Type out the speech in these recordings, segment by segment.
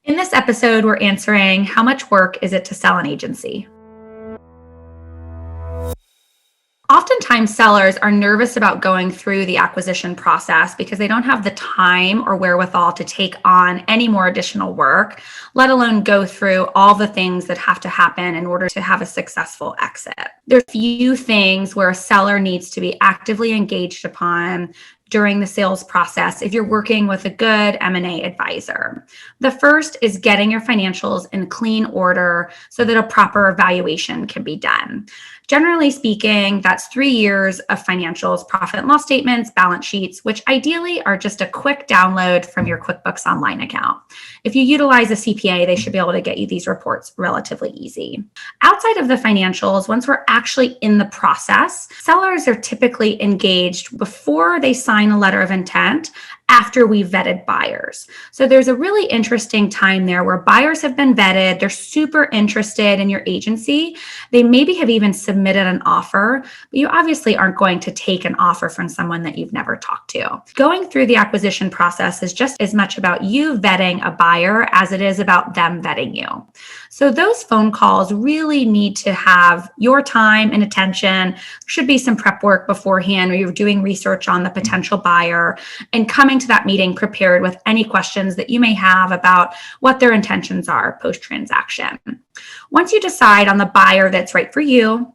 In this episode, we're answering how much work is it to sell an agency? Oftentimes, sellers are nervous about going through the acquisition process because they don't have the time or wherewithal to take on any more additional work, let alone go through all the things that have to happen in order to have a successful exit. There's few things where a seller needs to be actively engaged upon during the sales process if you're working with a good M&A advisor. The first is getting your financials in clean order so that a proper evaluation can be done. Generally speaking, that's 3 years of financials, profit and loss statements, balance sheets, which ideally are just a quick download from your QuickBooks Online account. If you utilize a CPA, they should be able to get you these reports relatively easy. Outside of the financials, once we're actually in the process, sellers are typically engaged before they sign a letter of intent, after we've vetted buyers. So there's a really interesting time there where buyers have been vetted, they're super interested in your agency, they maybe have even submitted an offer, but you obviously aren't going to take an offer from someone that you've never talked to. Going through the acquisition process is just as much about you vetting a buyer as it is about them vetting you. So those phone calls really need to have your time and attention. There should be some prep work beforehand where you're doing research on the potential buyer and coming to that meeting prepared with any questions that you may have about what their intentions are post-transaction. Once you decide on the buyer that's right for you,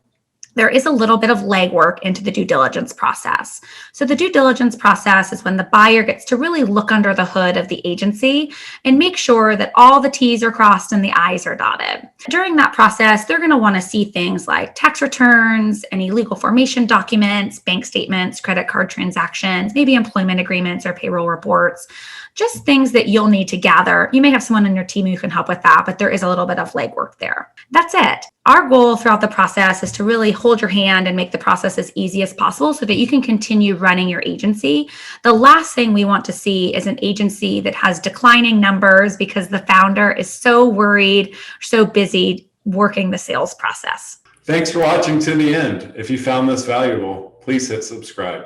there is a little bit of legwork into the due diligence process. So the due diligence process is when the buyer gets to really look under the hood of the agency and make sure that all the T's are crossed and the I's are dotted. During that process, they're going to want to see things like tax returns, any legal formation documents, bank statements, credit card transactions, maybe employment agreements or payroll reports, just things that you'll need to gather. You may have someone on your team who can help with that, but there is a little bit of legwork there. That's it. Our goal throughout the process is to really hold your hand and make the process as easy as possible so that you can continue running your agency. The last thing we want to see is an agency that has declining numbers because the founder is so worried, so busy working the sales process. Thanks for watching to the end. If you found this valuable, please hit subscribe.